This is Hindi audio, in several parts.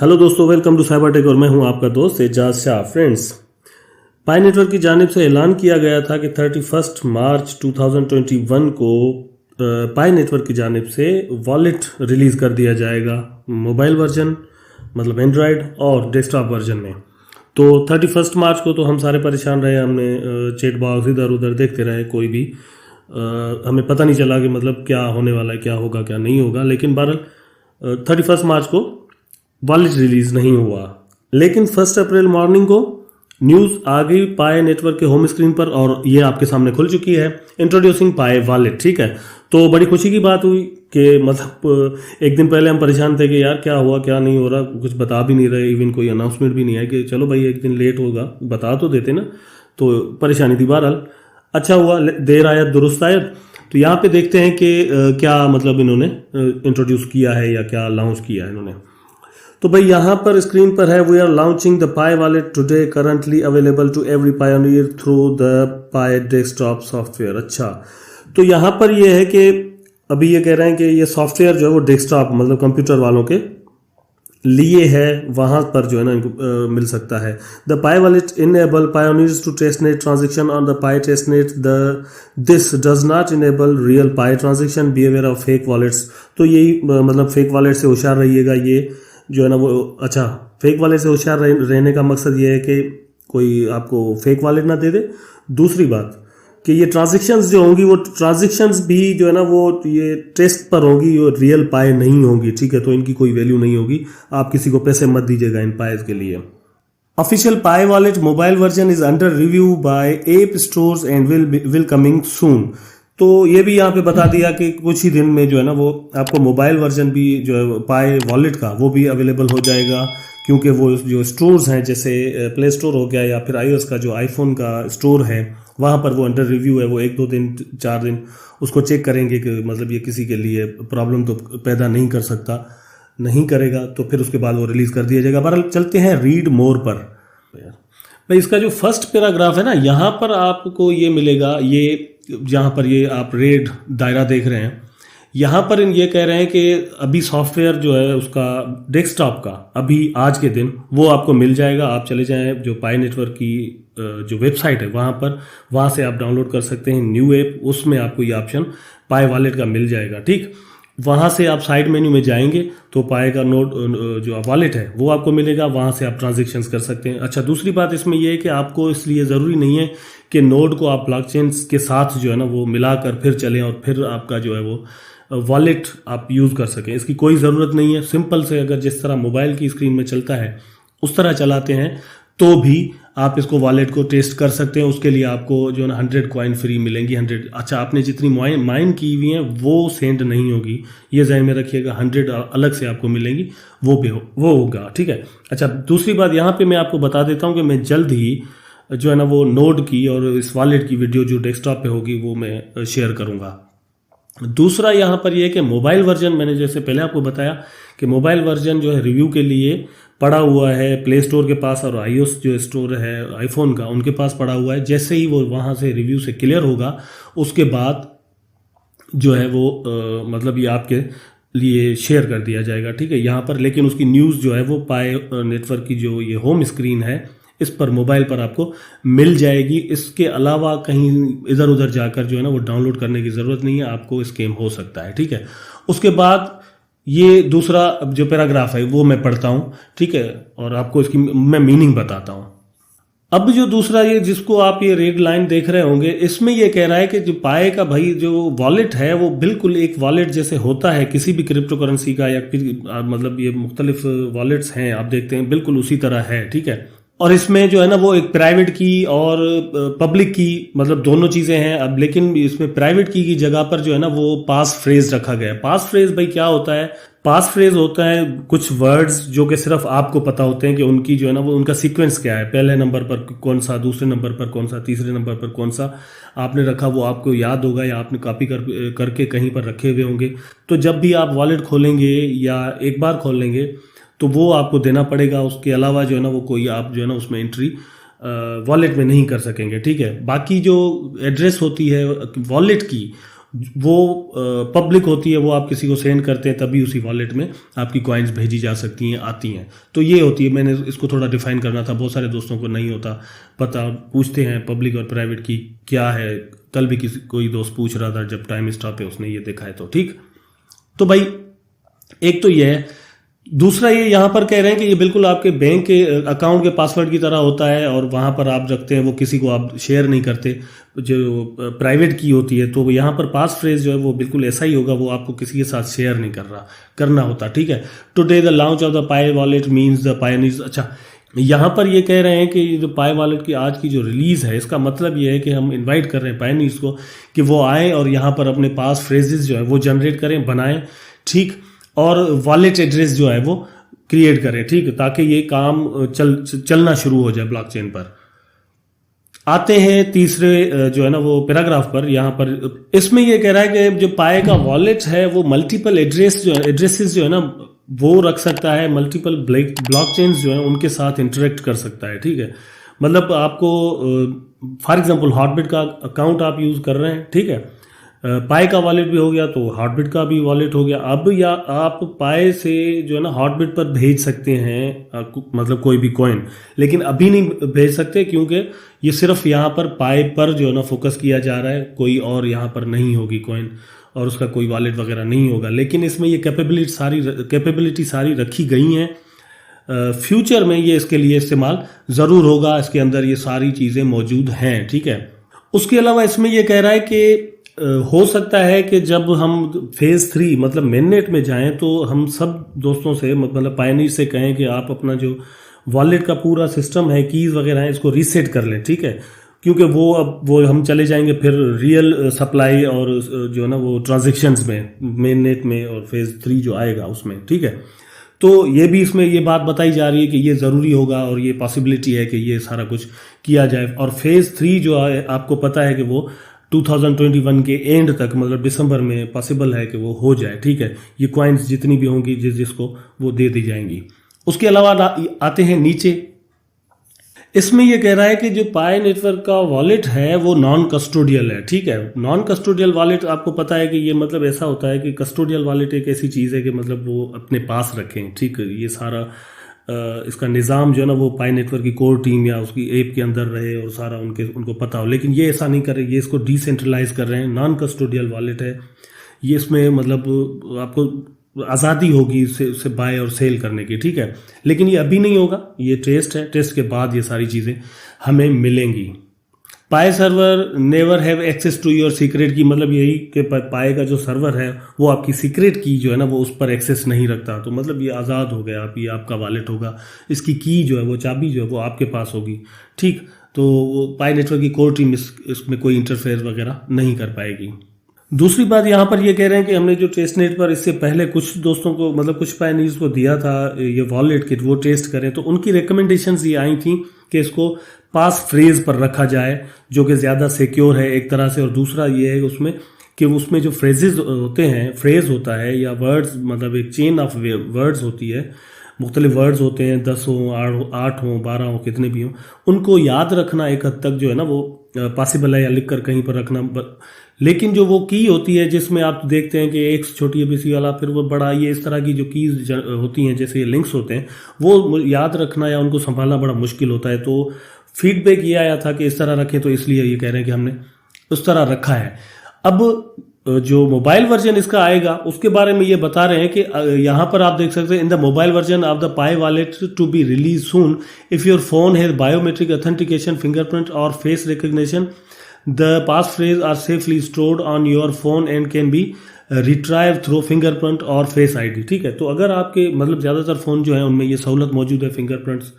हेलो दोस्तों, वेलकम टू साइबर टेक और मैं हूं आपका दोस्त एजाज शाह। फ्रेंड्स, पाई नेटवर्क की जानिब से ऐलान किया गया था कि 31 मार्च 2021 को पाई नेटवर्क की जानिब से वॉलेट रिलीज़ कर दिया जाएगा, मोबाइल वर्जन मतलब एंड्रॉयड और डेस्कटॉप वर्जन में। तो 31 मार्च को तो हम सारे परेशान रहे, हमने चैट बॉक्स इधर उधर देखते रहे, कोई भी हमें पता नहीं चला कि मतलब क्या होने वाला है, क्या होगा क्या नहीं होगा। लेकिन बहरहाल 31 मार्च को वॉलेट रिलीज नहीं हुआ, लेकिन 1 अप्रैल मॉर्निंग को न्यूज़ आ गई पाई नेटवर्क के होम स्क्रीन पर और ये आपके सामने खुल चुकी है, इंट्रोड्यूसिंग पाई वॉलेट। ठीक है, तो बड़ी खुशी की बात हुई कि मतलब एक दिन पहले हम परेशान थे कि यार क्या हुआ क्या नहीं हो रहा, कुछ बता भी नहीं रहे, इवन कोई अनाउंसमेंट भी नहीं है कि चलो भाई एक दिन लेट होगा, बता तो देते ना। तो परेशानी थी। बहरहाल अच्छा हुआ, देर आयत दुरुस्त आयत। तो यहाँ पे देखते हैं कि क्या मतलब इन्होंने इंट्रोड्यूस किया है या क्या लॉन्च किया है इन्होंने। तो भाई यहाँ पर स्क्रीन पर है, we are launching the Pi wallet today, currently available to every pioneer through the Pi desktop software. अच्छा, तो यहाँ पर ये है कि अभी ये कह रहे हैं कि ये सॉफ्टवेयर जो है वो डेस्कटॉप मतलब कंप्यूटर वालों के लिए है, वहां पर जो है ना इनको मिल सकता है। The Pi wallet enable pioneers to testnet transaction on the Pi testnet, this does not enable real Pi transaction, be aware of fake wallets. तो यही मतलब फेक वॉलेट से होशियार रहिएगा। ये जो है ना वो अच्छा, फेक वॉलेट से होशियार रहने का मकसद ये है कि कोई आपको फेक वॉलेट ना दे दे। दूसरी बात कि ये ट्रांजेक्शन्स जो होंगी वो ट्रांजेक्शन्स भी जो है ना वो ये टेस्ट पर होंगी, वो रियल पाई नहीं होंगी। ठीक है, तो इनकी कोई वैल्यू नहीं होगी, आप किसी को पैसे मत दीजिएगा इन पाइज के लिए। Official Pi wallet mobile version is under review by app stores and will coming soon. तो ये भी यहाँ पे बता दिया कि कुछ ही दिन में जो है ना वो आपको मोबाइल वर्जन भी जो है पाई वॉलेट का वो भी अवेलेबल हो जाएगा, क्योंकि वो जो स्टोर्स हैं जैसे प्ले स्टोर हो गया या फिर iOS का जो आईफोन का स्टोर है वहाँ पर वो अंडर रिव्यू है। वो 1-2 दिन 4 दिन उसको चेक करेंगे कि मतलब ये किसी के लिए प्रॉब्लम तो पैदा नहीं कर सकता, नहीं करेगा तो फिर उसके बाद वो रिलीज़ कर दिया जाएगा। बहरहाल चलते हैं रीड मोर पर। भाई इसका जो फर्स्ट पैराग्राफ है ना, यहाँ पर आपको ये मिलेगा, ये जहाँ पर ये आप रेड दायरा देख रहे हैं, यहाँ पर ये कह रहे हैं कि अभी सॉफ्टवेयर जो है उसका डेस्कटॉप का अभी आज के दिन वो आपको मिल जाएगा। आप चले जाएं जो पाई नेटवर्क की जो वेबसाइट है वहाँ पर, वहाँ से आप डाउनलोड कर सकते हैं न्यू ऐप, उसमें आपको ये ऑप्शन पाई वॉलेट का मिल जाएगा। ठीक, वहाँ से आप साइड मेन्यू में जाएंगे तो पाई का नोड जो वॉलेट है वो आपको मिलेगा, वहाँ से आप ट्रांजेक्शन्स कर सकते हैं। अच्छा, दूसरी बात इसमें यह है कि आपको इसलिए ज़रूरी नहीं है कि नोड को आप ब्लॉकचेन के साथ जो है ना वो मिलाकर फिर चलें और फिर आपका जो है वो वॉलेट आप यूज़ कर सकें, इसकी कोई ज़रूरत नहीं है। सिंपल से अगर जिस तरह मोबाइल की स्क्रीन में चलता है उस तरह चलाते हैं तो भी आप इसको वॉलेट को टेस्ट कर सकते हैं। उसके लिए आपको जो है ना 100 कॉइन फ्री मिलेंगी, 100। अच्छा, आपने जितनी माइन की हुई हैं वो सेंड नहीं होगी, ये ज़हन में रखिएगा। 100 अलग से आपको मिलेंगी, वो होगा। ठीक है। अच्छा, दूसरी बात यहाँ पे मैं आपको बता देता हूँ कि मैं जल्द ही जो है ना वो नोड की और इस वॉलेट की वीडियो जो डेस्कटॉप पे होगी वो मैं शेयर करूँगा। दूसरा यहाँ पर यह है कि मोबाइल वर्जन, मैंने जैसे पहले आपको बताया कि मोबाइल वर्जन जो है रिव्यू के लिए पड़ा हुआ है प्ले स्टोर के पास और iOS जो स्टोर है आईफोन का उनके पास पड़ा हुआ है। जैसे ही वो वहाँ से रिव्यू से क्लियर होगा उसके बाद जो है वो मतलब ये आपके लिए शेयर कर दिया जाएगा। ठीक है, यहाँ पर लेकिन उसकी न्यूज़ जो है वो पाई नेटवर्क की जो ये होम स्क्रीन है इस पर मोबाइल पर आपको मिल जाएगी। इसके अलावा कहीं इधर उधर जाकर जो है ना वो डाउनलोड करने की ज़रूरत नहीं है, आपको स्कैम हो सकता है। ठीक है, उसके बाद ये दूसरा जो पैराग्राफ है वो मैं पढ़ता हूँ। ठीक है, और आपको इसकी मैं मीनिंग बताता हूँ। अब जो दूसरा ये जिसको आप ये रेड लाइन देख रहे होंगे, इसमें ये कह रहा है कि जो पाई का भाई जो वॉलेट है वो बिल्कुल एक वॉलेट जैसे होता है किसी भी क्रिप्टो करेंसी का, या फिर मतलब ये मुख्तलिफ वॉलेट्स हैं आप देखते हैं बिल्कुल उसी तरह है। ठीक है, और इसमें जो है ना वो एक प्राइवेट की और पब्लिक की मतलब दोनों चीज़ें हैं। अब लेकिन इसमें प्राइवेट की जगह पर जो है ना वो पास फ्रेज रखा गया है। पास फ्रेज भाई क्या होता है? पास फ्रेज होता है कुछ वर्ड्स जो कि सिर्फ आपको पता होते हैं कि उनकी जो है ना वो उनका सीक्वेंस क्या है, पहले नंबर पर कौन सा, दूसरे नंबर पर कौन सा, तीसरे नंबर पर कौन सा आपने रखा वो आपको याद होगा या आपने कॉपी करके कहीं पर रखे हुए होंगे। तो जब भी आप वॉलेट खोलेंगे या एक बार खोल लेंगे तो वो आपको देना पड़ेगा। उसके अलावा जो है ना वो कोई आप जो है ना उसमें एंट्री वॉलेट में नहीं कर सकेंगे। ठीक है, बाकी जो एड्रेस होती है वॉलेट की वो पब्लिक होती है, वो आप किसी को सेंड करते हैं तभी उसी वॉलेट में आपकी कॉइन्स भेजी जा सकती हैं, आती हैं। तो ये होती है, मैंने इसको थोड़ा डिफाइन करना था, बहुत सारे दोस्तों को नहीं होता पता, पूछते हैं पब्लिक और प्राइवेट की क्या है। कल भी कोई दोस्त पूछ रहा था जब टाइम स्टॉप पे उसने ये देखा है। तो ठीक, तो भाई एक तो ये है। दूसरा ये यहाँ पर कह रहे हैं कि ये बिल्कुल आपके बैंक के अकाउंट के पासवर्ड की तरह होता है, और वहाँ पर आप रखते हैं, वो किसी को आप शेयर नहीं करते, जो प्राइवेट की होती है। तो यहाँ पर पास फ्रेज जो है वो बिल्कुल ऐसा ही होगा, वो आपको किसी के साथ शेयर नहीं करना होता। ठीक है, today the launch of the Pi wallet means the pioneers. अच्छा, यहाँ पर ये कह रहे हैं कि जो पाई वॉलेट की आज की जो रिलीज है, इसका मतलब ये है कि हम इनवाइट कर रहे हैं पायनियर्स को कि वो आए और यहाँ पर अपने पास फ्रेजेस जो है वो जनरेट करें, बनाएं, ठीक, और वॉलेट एड्रेस जो है वो क्रिएट करें, ठीक, ताकि ये काम चलना शुरू हो जाए ब्लॉकचेन पर। आते हैं तीसरे जो है ना वो पैराग्राफ पर। यहाँ पर इसमें ये कह रहा है कि जो पाए का वॉलेट है वो मल्टीपल एड्रेसेस जो है ना वो रख सकता है, मल्टीपल ब्लॉकचेन्स जो है उनके साथ इंटरेक्ट कर सकता है। ठीक है, मतलब आपको फॉर एग्जांपल हॉटबिट का अकाउंट आप यूज कर रहे हैं, ठीक है, पाई का वॉलेट भी हो गया तो हॉटबिट का भी वॉलेट हो गया। अब या आप पाई से जो है ना हॉटबिट पर भेज सकते हैं मतलब कोई भी कॉइन, लेकिन अभी नहीं भेज सकते क्योंकि ये सिर्फ यहाँ पर पाई पर जो है ना फोकस किया जा रहा है, कोई और यहाँ पर नहीं होगी कॉइन और उसका कोई वॉलेट वगैरह नहीं होगा। लेकिन इसमें ये कैपेबिलिटी सारी रखी गई हैं। फ्यूचर में ये इसके लिए इस्तेमाल ज़रूर होगा, इसके अंदर ये सारी चीज़ें मौजूद हैं। ठीक है, उसके अलावा इसमें ये कह रहा है कि हो सकता है कि जब हम फेज 3 मतलब मेननेट में जाएं तो हम सब दोस्तों से मतलब पायनियर से कहें कि आप अपना जो वॉलेट का पूरा सिस्टम है, कीज वगैरह है, इसको रीसेट कर लें। ठीक है, क्योंकि वो हम चले जाएंगे फिर रियल सप्लाई और जो है ना वो ट्रांजेक्शन्स में मेननेट में और फेज 3 जो आएगा उसमें। ठीक है, तो ये भी इसमें ये बात बताई जा रही है कि ये ज़रूरी होगा और ये पॉसिबिलिटी है कि ये सारा कुछ किया जाए। और फेज 3 जो है आपको पता है कि वो 2021 के एंड तक मतलब दिसंबर में पॉसिबल है कि वो हो जाए। ठीक है, ये कॉइन्स जितनी भी होंगी जिसको वो दे दी जाएंगी। उसके अलावा आते हैं नीचे, इसमें ये कह रहा है कि जो पाई नेटवर्क का वॉलेट है वो नॉन कस्टोडियल है। ठीक है, नॉन कस्टोडियल वॉलेट आपको पता है कि ये मतलब ऐसा होता है कि कस्टोडियल वॉलेट एक ऐसी चीज़ है कि मतलब वो अपने पास रखें। ठीक है, ये सारा इसका निज़ाम जो है ना वो पाई नेटवर्क की कोर टीम या उसकी ऐप के अंदर रहे और सारा उनको पता हो, लेकिन ये ऐसा नहीं कर रहे, ये इसको डिसेंट्रलाइज कर रहे हैं। नॉन कस्टोडियल वॉलेट है ये, इसमें मतलब आपको आज़ादी होगी इससे बाय और सेल करने की। ठीक है, लेकिन ये अभी नहीं होगा, ये टेस्ट है, टेस्ट के बाद ये सारी चीज़ें हमें मिलेंगी। Pi server never have access to your secret key, मतलब यही कि पाई का जो सर्वर है वो आपकी सीक्रेट की जो है ना वो उस पर एक्सेस नहीं रखता। तो मतलब ये आज़ाद हो गया, आप ये आपका वॉलेट होगा, इसकी की जो है वो चाबी जो है वो आपके पास होगी। ठीक, तो पाई नेटवर्क की कोर टीम इसमें कोई इंटरफेयर वगैरह नहीं कर पाएगी। दूसरी बात यहाँ पर ये कह रहे हैं कि हमने जो टेस्टनेट पर इससे पहले कुछ दोस्तों को मतलब कुछ पायनियर्स को दिया था ये वॉलेट किट, वो टेस्ट करें, तो उनकी रिकमेंडेशंस ये आई थी कि इसको पास फ्रेज पर रखा जाए जो कि ज़्यादा सिक्योर है एक तरह से। और दूसरा ये है उसमें कि उसमें जो फ्रेजेस होते हैं, फ्रेज होता है या वर्ड्स, मतलब एक चेन ऑफ वर्ड्स होती है, मुख्तलिफ वर्ड्स होते हैं, 10 हो, 8 हो, 12 हो, कितने भी हों, उनको याद रखना एक हद तक जो है ना वो पॉसिबल है, या लिख कर कहीं पर रखना। लेकिन जो वो की होती है जिसमें आप देखते हैं कि एक छोटी ABC वाला फिर वो बड़ा, ये इस तरह की जो कीज होती हैं जैसे ये लिंक्स होते हैं, वो याद रखना या उनको संभालना बड़ा मुश्किल होता है। तो फीडबैक ये आया था कि इस तरह रखें, तो इसलिए ये कह रहे हैं कि हमने उस तरह रखा है। अब जो मोबाइल वर्जन इसका आएगा उसके बारे में ये बता रहे हैं कि यहाँ पर आप देख सकते हैं, in the mobile version of the Pi wallet to be release soon if your phone has biometric authentication, fingerprint और face recognition, the passphrase are safely stored on your phone and can be retrieve through fingerprint और फेस ID। ठीक है, तो अगर आपके मतलब ज़्यादातर फ़ोन जो है उनमें ये सहूलत मौजूद है, फिंगरप्रिंट्स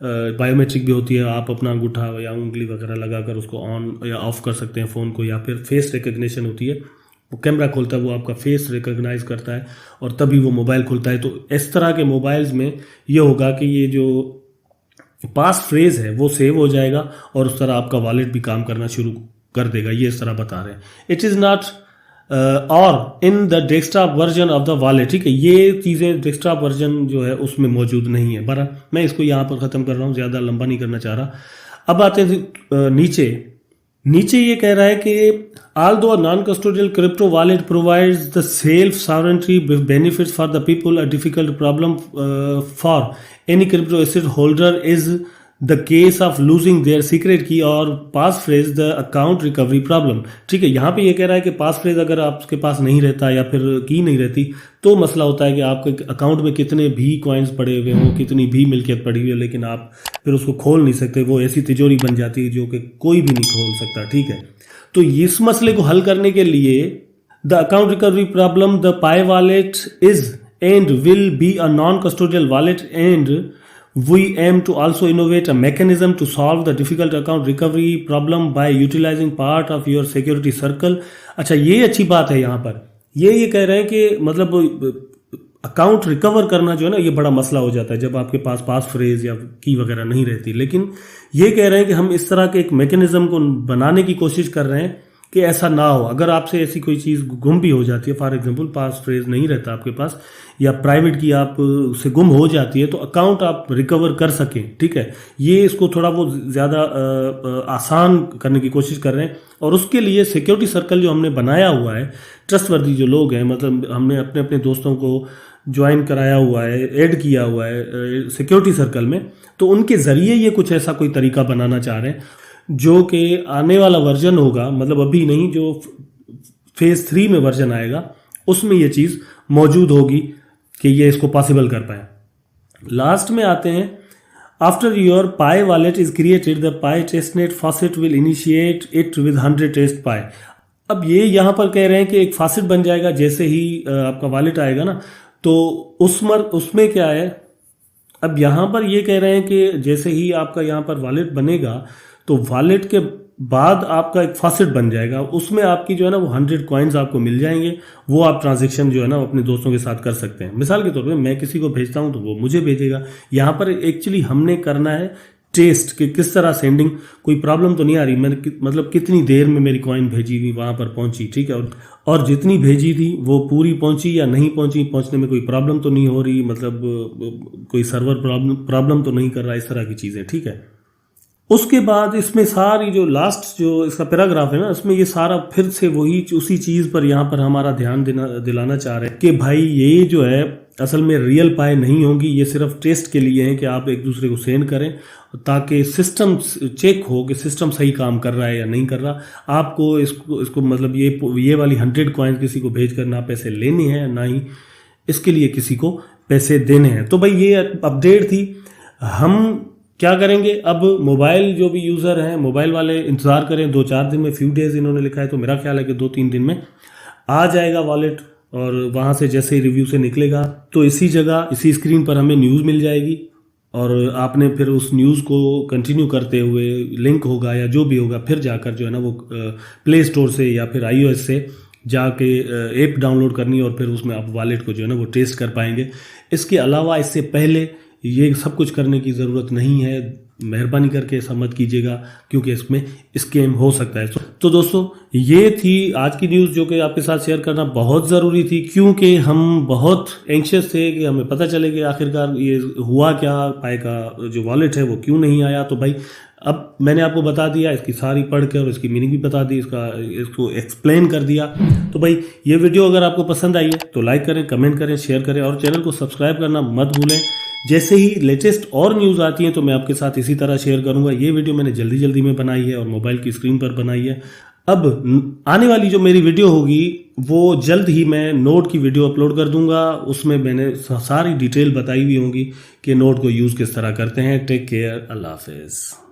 बायोमेट्रिक भी होती है, आप अपना अंगूठा या उंगली वगैरह लगाकर उसको ऑन या ऑफ कर सकते हैं फ़ोन को, या फिर फेस रिकग्निशन होती है, वो कैमरा खोलता है, वो आपका फेस रिकग्नाइज करता है और तभी वो मोबाइल खुलता है। तो इस तरह के मोबाइल्स में ये होगा कि ये जो पास फ्रेज है वो सेव हो जाएगा और उस तरह आपका वॉलेट भी काम करना शुरू कर देगा, ये इस तरह बता रहे हैं। इट इज़ नॉट और in the desktop version of the wallet. ठीक है, ये चीज़ें डेस्कटॉप वर्जन जो है उसमें मौजूद नहीं है। बरा मैं इसको यहाँ पर ख़त्म कर रहा हूँ, ज़्यादा लंबा नहीं करना चाह रहा। अब आते हैं नीचे ये कह रहा है कि although a non-custodial crypto wallet provides the self-sovereignty benefits for the people, a difficult problem for any crypto asset holder is the case of losing their secret key or passphrase, the account recovery problem. ठीक है, यहाँ पे ये कह रहा है कि पासफ्रेज अगर आपके पास नहीं रहता या फिर की नहीं रहती तो मसला होता है कि आपके अकाउंट में कितने भी कॉइन्स पड़े हुए हों, कितनी भी मिल्कियत पड़ी हुई है, लेकिन आप फिर उसको खोल नहीं सकते। वो ऐसी तिजोरी बन जाती है जो कि कोई भी नहीं खोल सकता। ठीक है, तो इस मसले को हल करने के लिए the account recovery problem, the Pi wallet is and will be a non custodial wallet and we aim to also innovate a mechanism to solve the difficult account recovery problem by utilizing part of your security circle. अच्छा, ये अच्छी बात है। यहाँ पर ये कह रहे हैं कि मतलब अकाउंट रिकवर करना जो है ना, ये बड़ा मसला हो जाता है जब आपके पास पास फ्रेज या की वगैरह नहीं रहती। लेकिन ये कह रहे हैं कि हम इस तरह के एक मैकेनिज्म को बनाने की कोशिश कर रहे हैं कि ऐसा ना हो। अगर आपसे ऐसी कोई चीज़ गुम भी हो जाती है, फॉर एग्जांपल पास फ्रेज नहीं रहता आपके पास या प्राइवेट की आप से गुम हो जाती है, तो अकाउंट आप रिकवर कर सकें। ठीक है, ये इसको थोड़ा वो ज़्यादा आसान करने की कोशिश कर रहे हैं। और उसके लिए सिक्योरिटी सर्कल जो हमने बनाया हुआ है, ट्रस्टवर्दी जो लोग हैं, मतलब हमने अपने अपने दोस्तों को ज्वाइन कराया हुआ है, ऐड किया हुआ है सिक्योरिटी सर्कल में, तो उनके ज़रिए ये कुछ ऐसा कोई तरीका बनाना चाह रहे हैं जो कि आने वाला वर्जन होगा, मतलब अभी नहीं, जो फेज 3 में वर्जन आएगा उसमें ये चीज़ मौजूद होगी कि ये इसको पॉसिबल कर पाए। लास्ट में आते हैं, after your Pi wallet is created the Pi testnet faucet will initiate it with 100 test Pi. अब ये यहाँ पर कह रहे हैं कि एक फॉसेट बन जाएगा जैसे ही आपका वॉलेट आएगा ना, तो उसमें क्या है, अब यहाँ पर ये कह रहे हैं कि जैसे ही आपका यहाँ पर वॉलेट बनेगा तो वॉलेट के बाद आपका एक फॉसेट बन जाएगा, उसमें आपकी जो है ना वो 100 कॉइन्स आपको मिल जाएंगे। वो आप ट्रांजैक्शन जो है ना अपने दोस्तों के साथ कर सकते हैं। मिसाल के तौर पे मैं किसी को भेजता हूं तो वो मुझे भेजेगा। यहाँ पर एक्चुअली हमने करना है टेस्ट कि किस तरह सेंडिंग, कोई प्रॉब्लम तो नहीं आ रही, मैंने मतलब कितनी देर में मेरी कॉइन भेजी हुई वहां पर पहुंची। ठीक है, और जितनी भेजी थी वो पूरी पहुंची या नहीं पहुंची, पहुंचने में कोई प्रॉब्लम तो नहीं हो रही, मतलब कोई सर्वर प्रॉब्लम तो नहीं कर रहा, इस तरह की चीजें। ठीक है, उसके बाद इसमें सारी जो लास्ट जो इसका पैराग्राफ है ना, इसमें ये सारा फिर से वही उसी चीज़ पर यहाँ पर हमारा ध्यान दिलाना चाह रहे हैं कि भाई ये जो है असल में रियल पाई नहीं होंगी, ये सिर्फ टेस्ट के लिए है कि आप एक दूसरे को सेंड करें ताकि सिस्टम चेक हो कि सिस्टम सही काम कर रहा है या नहीं कर रहा। आपको इसको मतलब ये वाली 100 कॉइन किसी को भेज कर ना पैसे लेने हैं ना ही इसके लिए किसी को पैसे देने हैं। तो भाई ये अपडेट थी। हम क्या करेंगे, अब मोबाइल जो भी यूज़र हैं, मोबाइल वाले इंतज़ार करें 2-4 दिन में, फ्यू डेज इन्होंने लिखा है, तो मेरा ख्याल है कि 2-3 दिन में आ जाएगा वॉलेट। और वहाँ से जैसे ही रिव्यू से निकलेगा तो इसी जगह इसी स्क्रीन पर हमें न्यूज़ मिल जाएगी और आपने फिर उस न्यूज़ को कंटिन्यू करते हुए लिंक होगा या जो भी होगा, फिर जाकर जो है ना वो प्ले स्टोर से या फिर iOS से जाके ऐप डाउनलोड करनी और फिर उसमें आप वॉलेट को जो है ना वो टेस्ट कर पाएंगे। इसके अलावा इससे पहले ये सब कुछ करने की ज़रूरत नहीं है, मेहरबानी करके ऐसा मत कीजिएगा क्योंकि इसमें स्कैम हो सकता है। तो दोस्तों ये थी आज की न्यूज़ जो कि आपके साथ शेयर करना बहुत ज़रूरी थी, क्योंकि हम बहुत एंशियस थे कि हमें पता चले कि आखिरकार ये हुआ क्या, पाई का जो वॉलेट है वो क्यों नहीं आया। तो भाई अब मैंने आपको बता दिया, इसकी सारी पढ़ के और इसकी मीनिंग भी बता दी, इसको एक्सप्लेन कर दिया। तो भाई ये वीडियो अगर आपको पसंद आई है तो लाइक करें, कमेंट करें, शेयर करें और चैनल को सब्सक्राइब करना मत भूलें। जैसे ही लेटेस्ट और न्यूज़ आती हैं तो मैं आपके साथ इसी तरह शेयर करूंगा। ये वीडियो मैंने जल्दी में बनाई है और मोबाइल की स्क्रीन पर बनाई है। अब आने वाली जो मेरी वीडियो होगी वो जल्द ही मैं नोट की वीडियो अपलोड कर दूंगा, उसमें मैंने सारी डिटेल बताई हुई होंगी कि नोट को यूज़ किस तरह करते हैं। टेक केयर, अल्लाह हाफिज़।